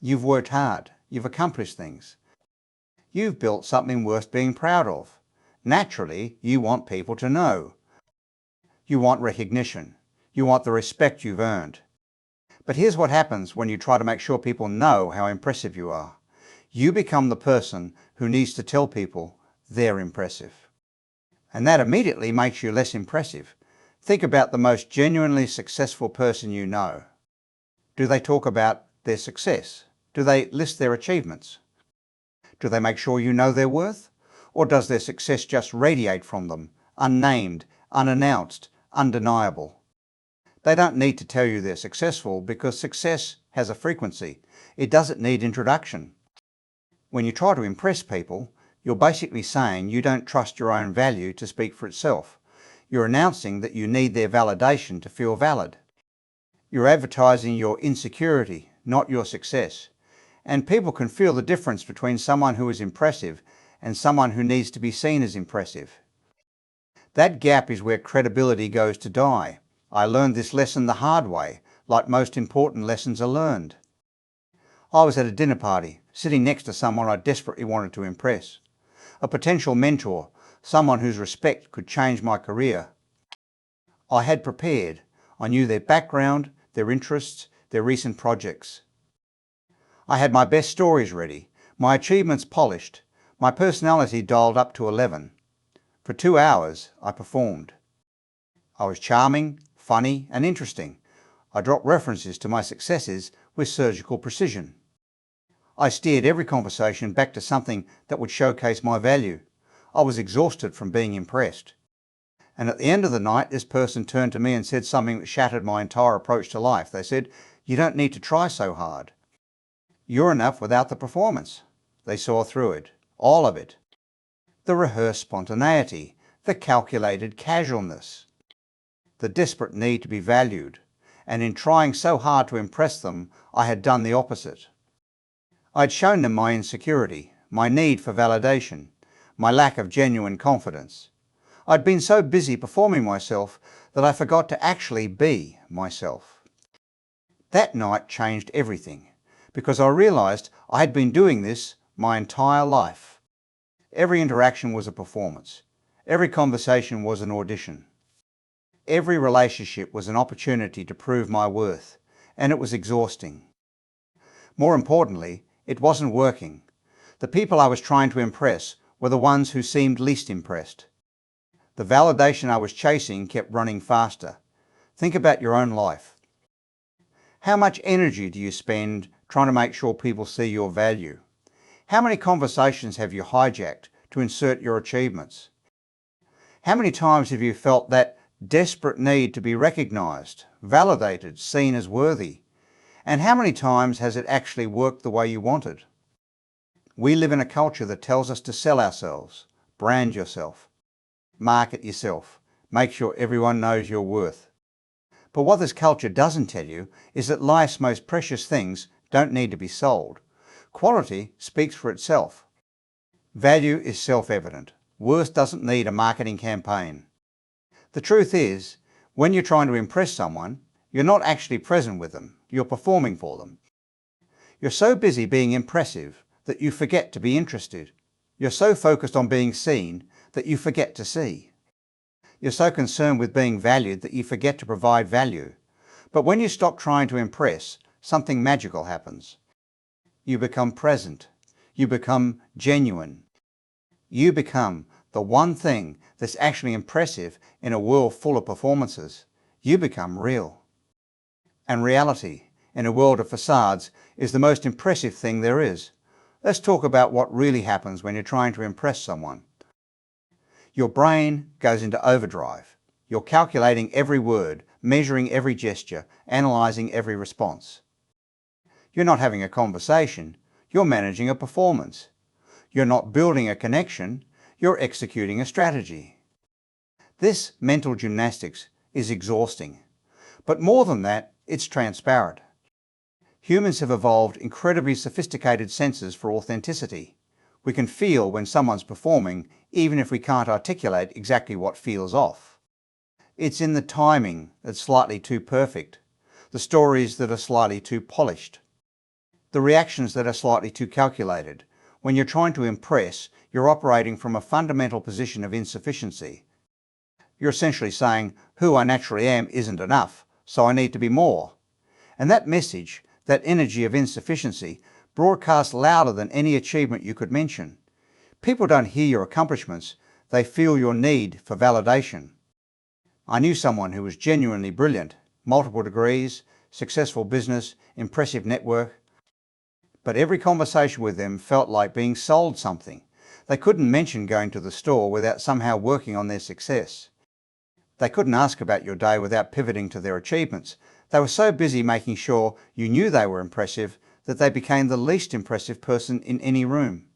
You've worked hard. You've accomplished things. You've built something worth being proud of. Naturally, you want people to know. You want recognition. You want the respect you've earned. But here's what happens when you try to make sure people know how impressive you are. You become the person who needs to tell people they're impressive. And that immediately makes you less impressive. Think about the most genuinely successful person you know. Do they talk about their success? Do they list their achievements? Do they make sure you know their worth? Or does their success just radiate from them, unnamed, unannounced, undeniable? They don't need to tell you they're successful because success has a frequency. It doesn't need introduction. When you try to impress people, you're basically saying you don't trust your own value to speak for itself. You're announcing that you need their validation to feel valid. You're advertising your insecurity, not your success. And people can feel the difference between someone who is impressive and someone who needs to be seen as impressive. That gap is where credibility goes to die. I learned this lesson the hard way, like most important lessons are learned. I was at a dinner party, sitting next to someone I desperately wanted to impress. A potential mentor, someone whose respect could change my career. I had prepared. I knew their background, their interests, their recent projects. I had my best stories ready, my achievements polished, my personality dialed up to 11. For 2 hours, I performed. I was charming, funny, and interesting. I dropped references to my successes with surgical precision. I steered every conversation back to something that would showcase my value. I was exhausted from being impressed. And at the end of the night, this person turned to me and said something that shattered my entire approach to life. They said, "You don't need to try so hard. You're enough without the performance." They saw through it, all of it. The rehearsed spontaneity, the calculated casualness, the desperate need to be valued. And in trying so hard to impress them, I had done the opposite. I'd shown them my insecurity, my need for validation, my lack of genuine confidence. I'd been so busy performing myself that I forgot to actually be myself. That night changed everything, because I realized I had been doing this my entire life. Every interaction was a performance. Every conversation was an audition. Every relationship was an opportunity to prove my worth, and it was exhausting. More importantly, it wasn't working. The people I was trying to impress were the ones who seemed least impressed. The validation I was chasing kept running faster. Think about your own life. How much energy do you spend trying to make sure people see your value? How many conversations have you hijacked to insert your achievements? How many times have you felt that desperate need to be recognized, validated, seen as worthy? And how many times has it actually worked the way you wanted? We live in a culture that tells us to sell ourselves, brand yourself, market yourself, make sure everyone knows your worth. But what this culture doesn't tell you is that life's most precious things don't need to be sold. Quality speaks for itself. Value is self-evident. Worth doesn't need a marketing campaign. The truth is, when you're trying to impress someone, you're not actually present with them. You're performing for them. You're so busy being impressive that you forget to be interested. You're so focused on being seen that you forget to see. You're so concerned with being valued that you forget to provide value. But when you stop trying to impress, something magical happens. You become present. You become genuine. You become the one thing that's actually impressive in a world full of performances. You become real. And reality, in a world of facades, is the most impressive thing there is. Let's talk about what really happens when you're trying to impress someone. Your brain goes into overdrive. You're calculating every word, measuring every gesture, analysing every response. You're not having a conversation, you're managing a performance. You're not building a connection, you're executing a strategy. This mental gymnastics is exhausting. But more than that, it's transparent. Humans have evolved incredibly sophisticated senses for authenticity. We can feel when someone's performing, even if we can't articulate exactly what feels off. It's in the timing that's slightly too perfect, the stories that are slightly too polished. the reactions that are slightly too calculated. When you're trying to impress, you're operating from a fundamental position of insufficiency. You're essentially saying, who I naturally am isn't enough, so I need to be more. And that message, that energy of insufficiency, broadcasts louder than any achievement you could mention. People don't hear your accomplishments, they feel your need for validation. I knew someone who was genuinely brilliant, multiple degrees, successful business, impressive network, but every conversation with them felt like being sold something. They couldn't mention going to the store without somehow working on their success. They couldn't ask about your day without pivoting to their achievements. They were so busy making sure you knew they were impressive that they became the least impressive person in any room.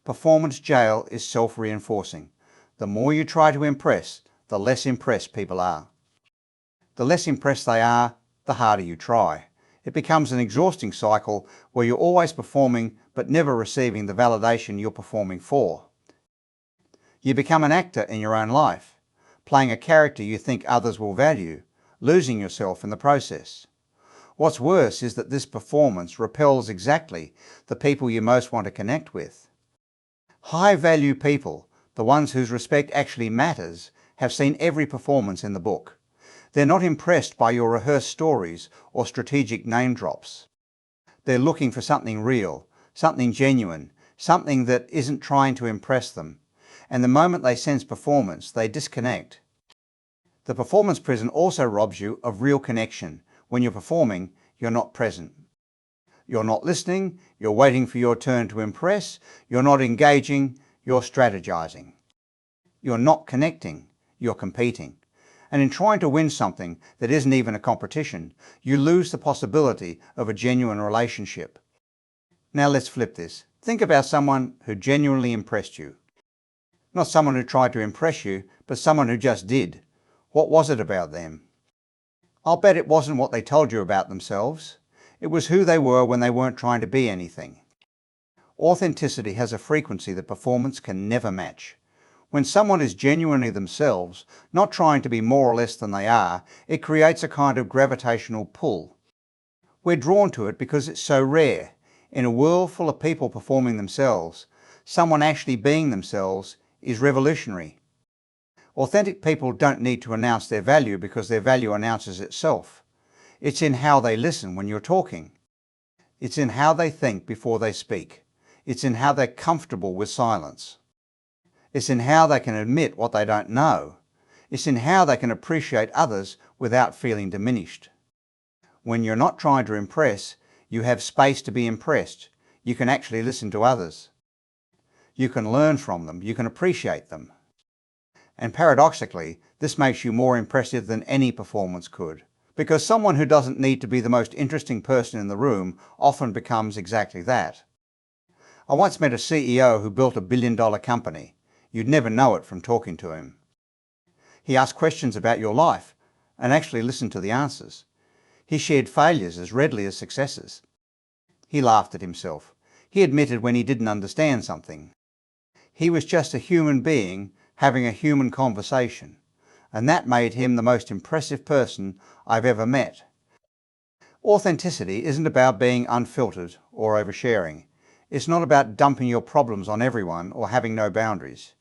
Performance jail is self-reinforcing. The more you try to impress, the less impressed people are. The less impressed they are, the harder you try. It becomes an exhausting cycle where you're always performing but never receiving the validation you're performing for. You become an actor in your own life, playing a character you think others will value, losing yourself in the process. What's worse is that this performance repels exactly the people you most want to connect with. High-value people, the ones whose respect actually matters, have seen every performance in the book. They're not impressed by your rehearsed stories or strategic name drops. They're looking for something real, something genuine, something that isn't trying to impress them. And the moment they sense performance, they disconnect. The performance prison also robs you of real connection. When you're performing, you're not present. You're not listening, you're waiting for your turn to impress, you're not engaging, you're strategizing. You're not connecting, you're competing. And in trying to win something that isn't even a competition, you lose the possibility of a genuine relationship. Now let's flip this. Think about someone who genuinely impressed you. Not someone who tried to impress you, but someone who just did. What was it about them? I'll bet it wasn't what they told you about themselves. It was who they were when they weren't trying to be anything. Authenticity has a frequency that performance can never match. When someone is genuinely themselves, not trying to be more or less than they are, it creates a kind of gravitational pull. We're drawn to it because it's so rare. In a world full of people performing themselves, someone actually being themselves is revolutionary. Authentic people don't need to announce their value because their value announces itself. It's in how they listen when you're talking. It's in how they think before they speak. It's in how they're comfortable with silence. It's in how they can admit what they don't know. It's in how they can appreciate others without feeling diminished. When you're not trying to impress, you have space to be impressed. You can actually listen to others. You can learn from them. You can appreciate them. And paradoxically, this makes you more impressive than any performance could. Because someone who doesn't need to be the most interesting person in the room often becomes exactly that. I once met a CEO who built a billion-dollar company. You'd never know it from talking to him. He asked questions about your life and actually listened to the answers. He shared failures as readily as successes. He laughed at himself. He admitted when he didn't understand something. He was just a human being having a human conversation, and that made him the most impressive person I've ever met. Authenticity isn't about being unfiltered or oversharing. It's not about dumping your problems on everyone or having no boundaries.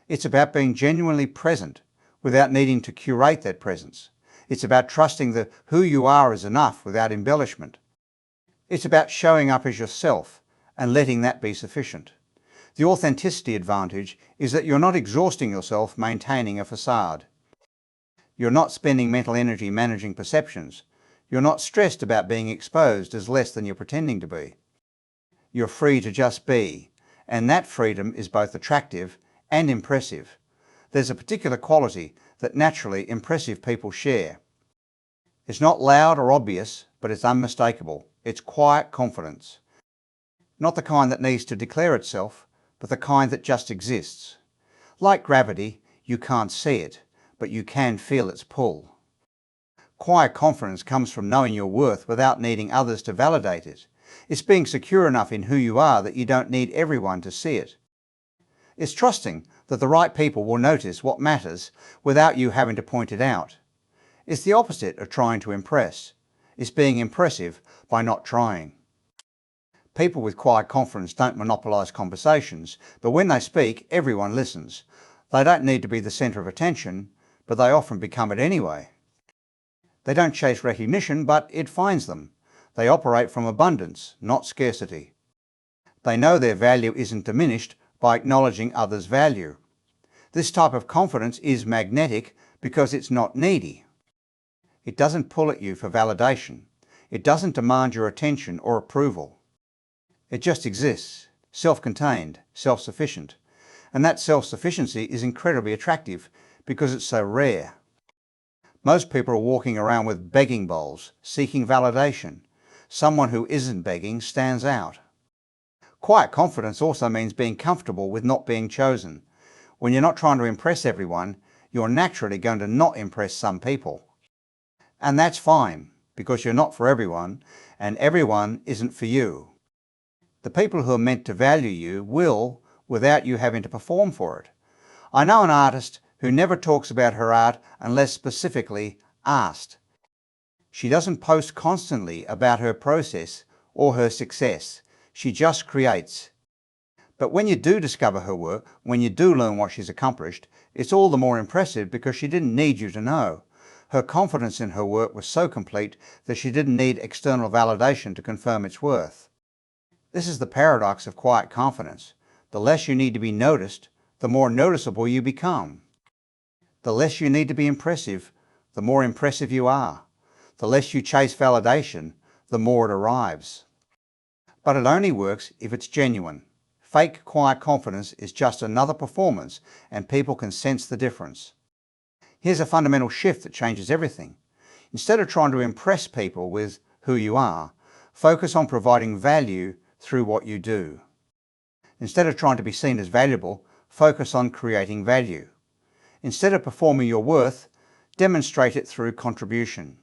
It's about being genuinely present without needing to curate that presence. It's about trusting that who you are is enough without embellishment. It's about showing up as yourself and letting that be sufficient. The authenticity advantage is that you're not exhausting yourself maintaining a facade. You're not spending mental energy managing perceptions. You're not stressed about being exposed as less than you're pretending to be. You're free to just be, and that freedom is both attractive and impressive. There's a particular quality that naturally impressive people share. It's not loud or obvious, but it's unmistakable. It's quiet confidence. Not the kind that needs to declare itself, but the kind that just exists. Like gravity, you can't see it, but you can feel its pull. Quiet confidence comes from knowing your worth without needing others to validate it. It's being secure enough in who you are that you don't need everyone to see it. It's trusting that the right people will notice what matters without you having to point it out. It's the opposite of trying to impress. It's being impressive by not trying. People with quiet confidence don't monopolise conversations, but when they speak, everyone listens. They don't need to be the centre of attention, but they often become it anyway. They don't chase recognition, but it finds them. They operate from abundance, not scarcity. They know their value isn't diminished by acknowledging others' value. This type of confidence is magnetic because it's not needy. It doesn't pull at you for validation. It doesn't demand your attention or approval. It just exists, self-contained, self-sufficient. And that self-sufficiency is incredibly attractive because it's so rare. Most people are walking around with begging bowls, seeking validation. Someone who isn't begging stands out. Quiet confidence also means being comfortable with not being chosen. When you're not trying to impress everyone, you're naturally going to not impress some people. And that's fine, because you're not for everyone, and everyone isn't for you. The people who are meant to value you will, without you having to perform for it. I know an artist who never talks about her art unless specifically asked. She doesn't post constantly about her process or her success. She just creates. But when you do discover her work, when you do learn what she's accomplished, it's all the more impressive because she didn't need you to know. Her confidence in her work was so complete that she didn't need external validation to confirm its worth. This is the paradox of quiet confidence. The less you need to be noticed, the more noticeable you become. The less you need to be impressive, the more impressive you are. The less you chase validation, the more it arrives. But it only works if it's genuine. Fake quiet confidence is just another performance, and people can sense the difference. Here's a fundamental shift that changes everything. Instead of trying to impress people with who you are, focus on providing value through what you do. Instead of trying to be seen as valuable, focus on creating value. Instead of performing your worth, demonstrate it through contribution.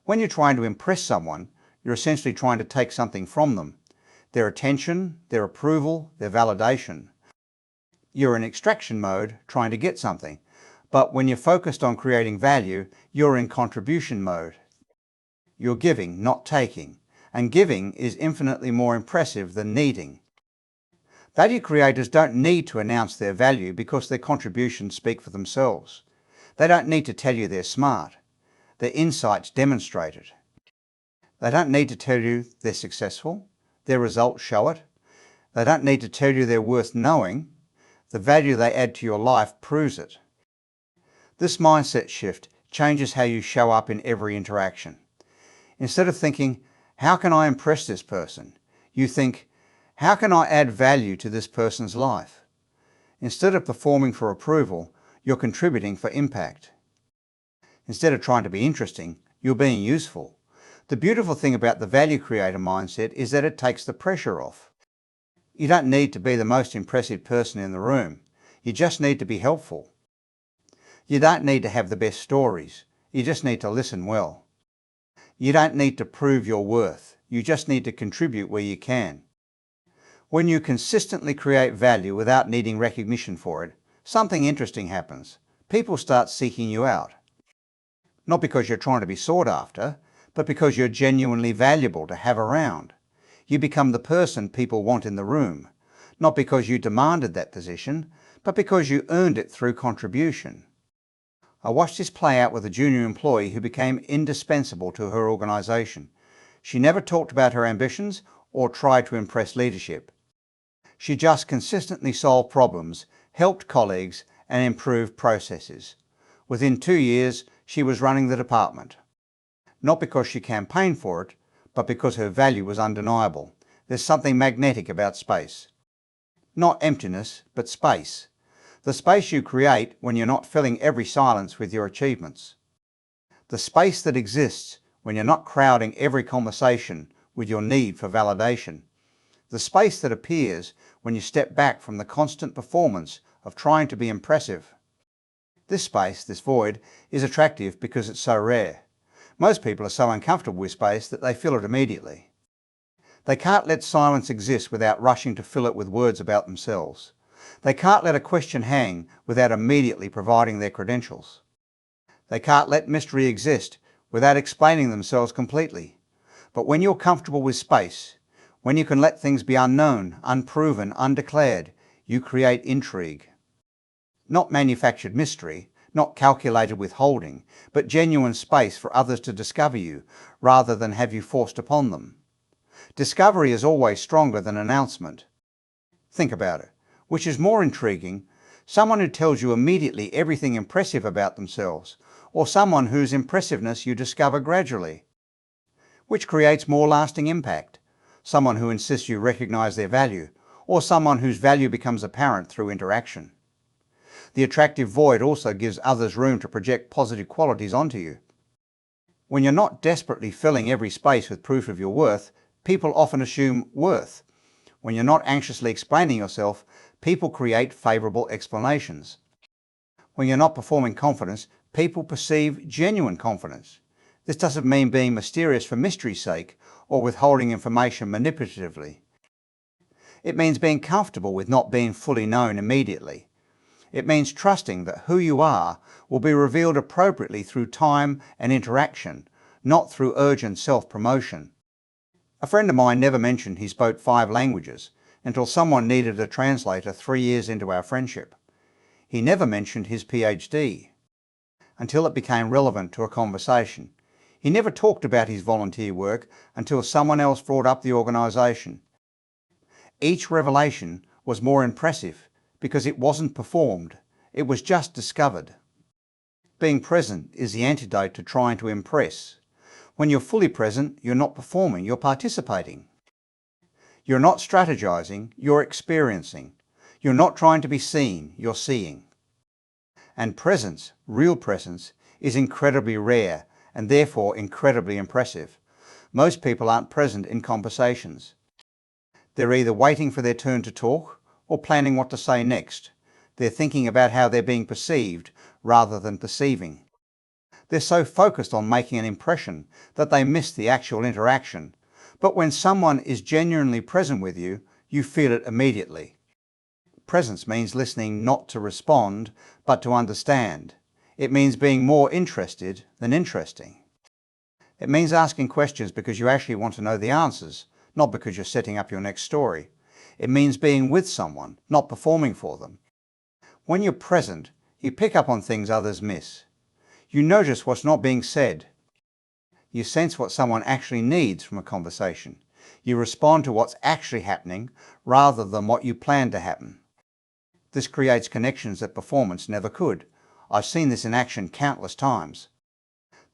When you're trying to impress someone, you're essentially trying to take something from them. Their attention, their approval, their validation. You're in extraction mode, trying to get something. But when you're focused on creating value, you're in contribution mode. You're giving, not taking. And giving is infinitely more impressive than needing. Value creators don't need to announce their value because their contributions speak for themselves. They don't need to tell you they're smart. Their insights demonstrate it. They don't need to tell you they're successful. Their results show it. They don't need to tell you they're worth knowing. The value they add to your life proves it. This mindset shift changes how you show up in every interaction. Instead of thinking, how can I impress this person? You think, how can I add value to this person's life? Instead of performing for approval, you're contributing for impact. Instead of trying to be interesting, you're being useful. The beautiful thing about the value creator mindset is that it takes the pressure off. You don't need to be the most impressive person in the room. You just need to be helpful. You don't need to have the best stories. You just need to listen well. You don't need to prove your worth. You just need to contribute where you can. When you consistently create value without needing recognition for it, something interesting happens. People start seeking you out. Not because you're trying to be sought after, but because you're genuinely valuable to have around. You become the person people want in the room, not because you demanded that position, but because you earned it through contribution. I watched this play out with a junior employee who became indispensable to her organisation. She never talked about her ambitions or tried to impress leadership. She just consistently solved problems, helped colleagues, and improved processes. Within 2 years, she was running the department. Not because she campaigned for it, but because her value was undeniable. There's something magnetic about space. Not emptiness, but space. The space you create when you're not filling every silence with your achievements. The space that exists when you're not crowding every conversation with your need for validation. The space that appears when you step back from the constant performance of trying to be impressive. This space, this void, is attractive because it's so rare. Most people are so uncomfortable with space that they fill it immediately. They can't let silence exist without rushing to fill it with words about themselves. They can't let a question hang without immediately providing their credentials. They can't let mystery exist without explaining themselves completely. But when you're comfortable with space, When you can let things be unknown, unproven, undeclared, you create intrigue. Not manufactured mystery, not calculated withholding, but genuine space for others to discover you, rather than have you forced upon them. Discovery is always stronger than announcement. Think about it. Which is more intriguing, someone who tells you immediately everything impressive about themselves, or someone whose impressiveness you discover gradually? Which creates more lasting impact? Someone who insists you recognize their value, or someone whose value becomes apparent through interaction? The attractive void also gives others room to project positive qualities onto you. When you're not desperately filling every space with proof of your worth, people often assume worth. When you're not anxiously explaining yourself, people create favourable explanations. When you're not performing confidence, people perceive genuine confidence. This doesn't mean being mysterious for mystery's sake or withholding information manipulatively. It means being comfortable with not being fully known immediately. It means trusting that who you are will be revealed appropriately through time and interaction, not through urgent self-promotion. A friend of mine never mentioned he spoke 5 languages until someone needed a translator 3 years into our friendship. He never mentioned his PhD until it became relevant to a conversation. He never talked about his volunteer work until someone else brought up the organisation. Each revelation was more impressive because it wasn't performed, it was just discovered. Being present is the antidote to trying to impress. When you're fully present, you're not performing, you're participating. You're not strategizing, you're experiencing. You're not trying to be seen, you're seeing. And presence, real presence, is incredibly rare and therefore incredibly impressive. Most people aren't present in conversations. They're either waiting for their turn to talk or planning what to say next. They're thinking about how they're being perceived rather than perceiving. They're so focused on making an impression that they miss the actual interaction. But when someone is genuinely present with you, you feel it immediately. Presence means listening not to respond, but to understand. It means being more interested than interesting. It means asking questions because you actually want to know the answers, not because you're setting up your next story. It means being with someone, not performing for them. When you're present, you pick up on things others miss. You notice what's not being said. You sense what someone actually needs from a conversation. You respond to what's actually happening rather than what you plan to happen. This creates connections that performance never could. I've seen this in action countless times.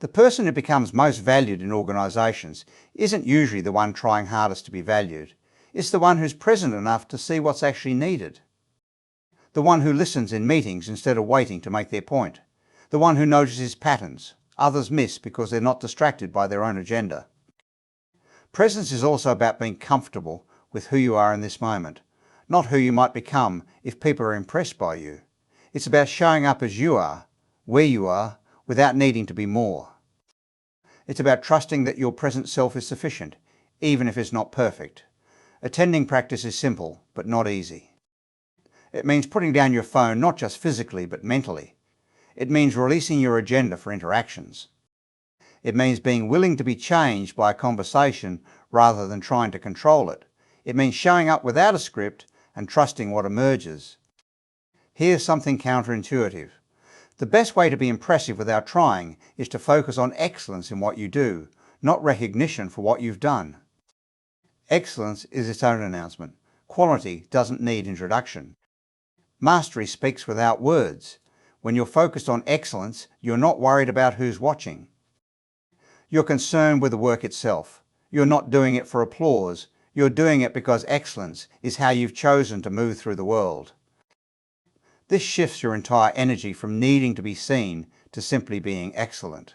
The person who becomes most valued in organisations isn't usually the one trying hardest to be valued. It's the one who's present enough to see what's actually needed. The one who listens in meetings instead of waiting to make their point. The one who notices patterns others miss because they're not distracted by their own agenda. Presence is also about being comfortable with who you are in this moment, not who you might become if people are impressed by you. It's about showing up as you are, where you are, without needing to be more. It's about trusting that your present self is sufficient, even if it's not perfect. Attending practice is simple, but not easy. It means putting down your phone not just physically, but mentally. It means releasing your agenda for interactions. It means being willing to be changed by a conversation rather than trying to control it. It means showing up without a script and trusting what emerges. Here's something counterintuitive. The best way to be impressive without trying is to focus on excellence in what you do, not recognition for what you've done. Excellence is its own announcement. Quality doesn't need introduction. Mastery speaks without words. When you're focused on excellence, you're not worried about who's watching. You're concerned with the work itself. You're not doing it for applause. You're doing it because excellence is how you've chosen to move through the world. This shifts your entire energy from needing to be seen to simply being excellent.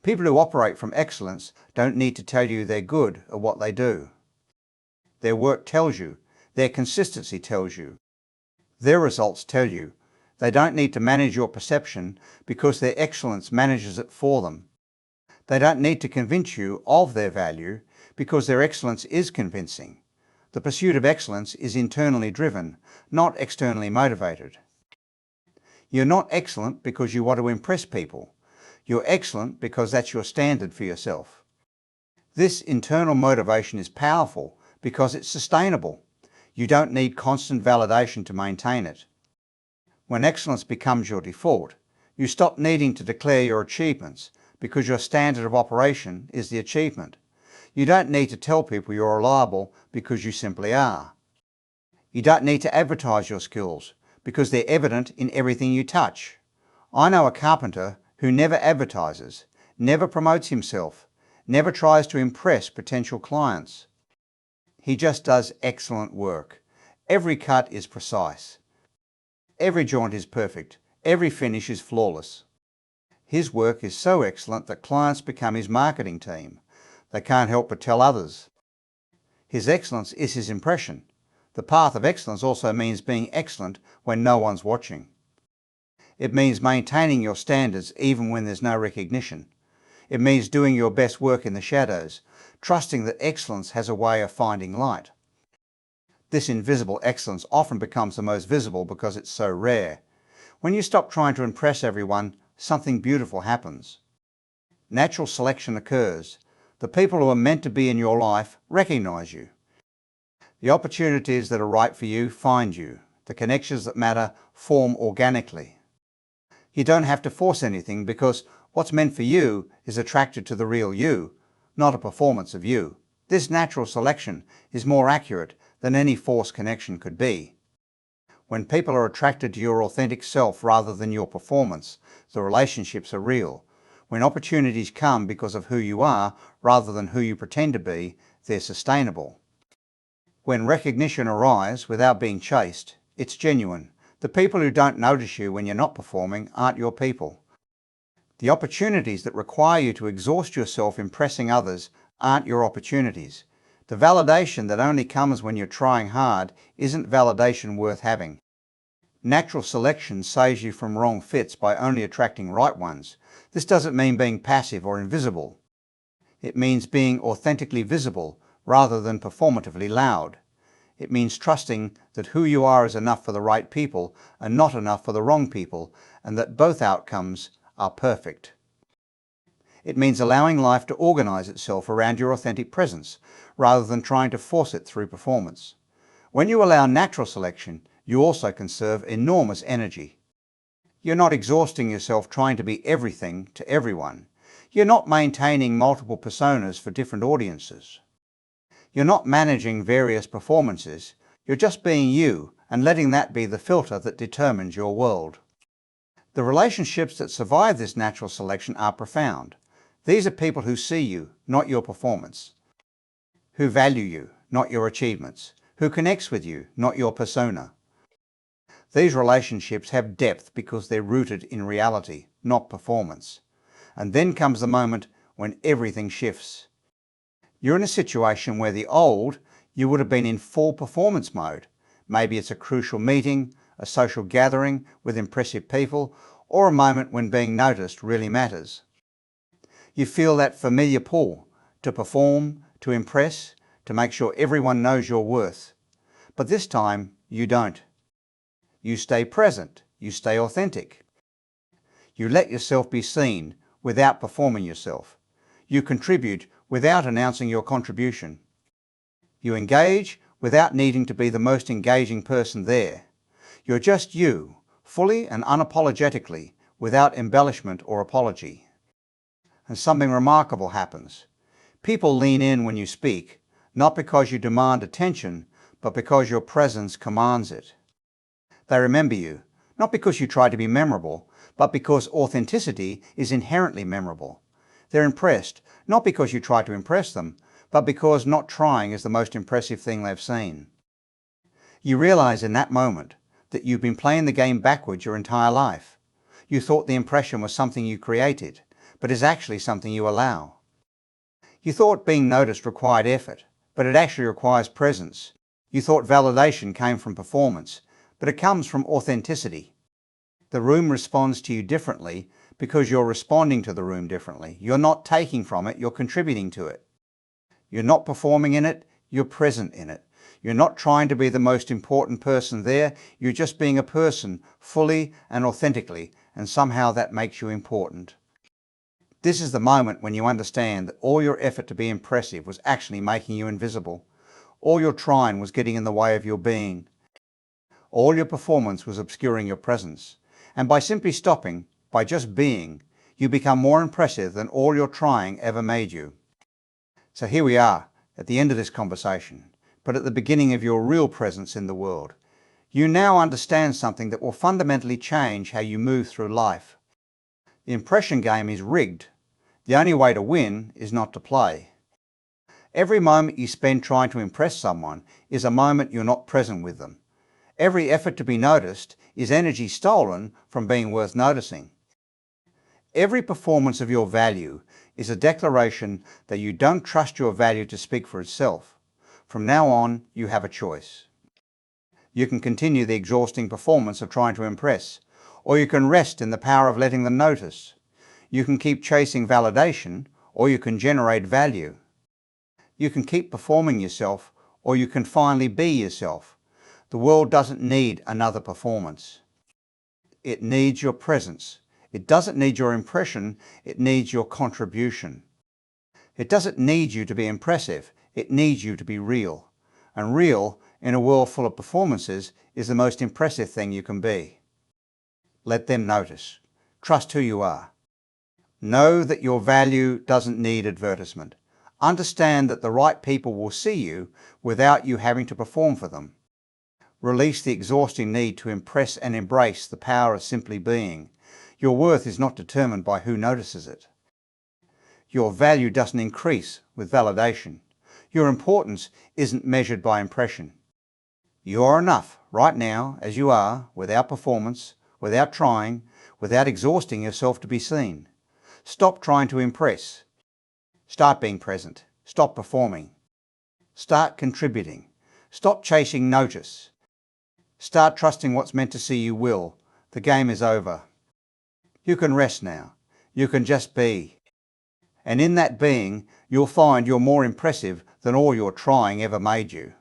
People who operate from excellence don't need to tell you they're good at what they do. Their work tells you. Their consistency tells you. Their results tell you. They don't need to manage your perception because their excellence manages it for them. They don't need to convince you of their value because their excellence is convincing. The pursuit of excellence is internally driven, not externally motivated. You're not excellent because you want to impress people. You're excellent because that's your standard for yourself. This internal motivation is powerful because it's sustainable. You don't need constant validation to maintain it. When excellence becomes your default, you stop needing to declare your achievements because your standard of operation is the achievement. You don't need to tell people you're reliable because you simply are. You don't need to advertise your skills because they're evident in everything you touch. I know a carpenter who never advertises, never promotes himself, never tries to impress potential clients. He just does excellent work. Every cut is precise. Every joint is perfect. Every finish is flawless. His work is so excellent that clients become his marketing team. They can't help but tell others. His excellence is his impression. The path of excellence also means being excellent when no one's watching. It means maintaining your standards even when there's no recognition. It means doing your best work in the shadows, trusting that excellence has a way of finding light. This invisible excellence often becomes the most visible because it's so rare. When you stop trying to impress everyone, something beautiful happens. Natural selection occurs. The people who are meant to be in your life recognize you. The opportunities that are right for you find you. The connections that matter form organically. You don't have to force anything because what's meant for you is attracted to the real you, not a performance of you. This natural selection is more accurate than any forced connection could be. When people are attracted to your authentic self rather than your performance, the relationships are real. When opportunities come because of who you are rather than who you pretend to be, they're sustainable. When recognition arrives without being chased, it's genuine. The people who don't notice you when you're not performing aren't your people. The opportunities that require you to exhaust yourself impressing others aren't your opportunities. The validation that only comes when you're trying hard isn't validation worth having. Natural selection saves you from wrong fits by only attracting right ones. This doesn't mean being passive or invisible. It means being authentically visible rather than performatively loud. It means trusting that who you are is enough for the right people and not enough for the wrong people, and that both outcomes are perfect. It means allowing life to organize itself around your authentic presence, rather than trying to force it through performance. When you allow natural selection, you also conserve enormous energy. You're not exhausting yourself trying to be everything to everyone. You're not maintaining multiple personas for different audiences. You're not managing various performances. You're just being you and letting that be the filter that determines your world. The relationships that survive this natural selection are profound. These are people who see you, not your performance, who value you, not your achievements, who connects with you, not your persona. These relationships have depth because they're rooted in reality, not performance. And then comes the moment when everything shifts. You're in a situation where the old, you would have been in full performance mode. Maybe it's a crucial meeting, a social gathering with impressive people, or a moment when being noticed really matters. You feel that familiar pull to perform, to impress, to make sure everyone knows your worth. But this time, you don't. You stay present. You stay authentic. You let yourself be seen without performing yourself. You contribute without announcing your contribution. You engage without needing to be the most engaging person there. You're just you, fully and unapologetically, without embellishment or apology. And something remarkable happens. People lean in when you speak, not because you demand attention, but because your presence commands it. They remember you, not because you try to be memorable, but because authenticity is inherently memorable. They're impressed, not because you try to impress them, but because not trying is the most impressive thing they've seen. You realize in that moment that you've been playing the game backwards your entire life. You thought the impression was something you created, but is actually something you allow. You thought being noticed required effort, but it actually requires presence. You thought validation came from performance, but it comes from authenticity. The room responds to you differently because you're responding to the room differently. You're not taking from it, you're contributing to it. You're not performing in it, you're present in it. You're not trying to be the most important person there, you're just being a person fully and authentically, and somehow that makes you important. This is the moment when you understand that all your effort to be impressive was actually making you invisible. All your trying was getting in the way of your being. All your performance was obscuring your presence. And by simply stopping, by just being, you become more impressive than all your trying ever made you. So here we are, at the end of this conversation, but at the beginning of your real presence in the world. You now understand something that will fundamentally change how you move through life. The impression game is rigged. The only way to win is not to play. Every moment you spend trying to impress someone is a moment you're not present with them. Every effort to be noticed is energy stolen from being worth noticing. Every performance of your value is a declaration that you don't trust your value to speak for itself. From now on, you have a choice. You can continue the exhausting performance of trying to impress, or you can rest in the power of letting them notice. You can keep chasing validation, or you can generate value. You can keep performing yourself, or you can finally be yourself. The world doesn't need another performance. It needs your presence. It doesn't need your impression, it needs your contribution. It doesn't need you to be impressive, it needs you to be real. And real, in a world full of performances, is the most impressive thing you can be. Let them notice. Trust who you are. Know that your value doesn't need advertisement. Understand that the right people will see you without you having to perform for them. Release the exhausting need to impress and embrace the power of simply being. Your worth is not determined by who notices it. Your value doesn't increase with validation. Your importance isn't measured by impression. You are enough right now as you are, without performance, without trying, without exhausting yourself to be seen. Stop trying to impress. Start being present. Stop performing. Start contributing. Stop chasing notice. Start trusting what's meant to see you will. The game is over. You can rest now. You can just be. And in that being, you'll find you're more impressive than all your trying ever made you.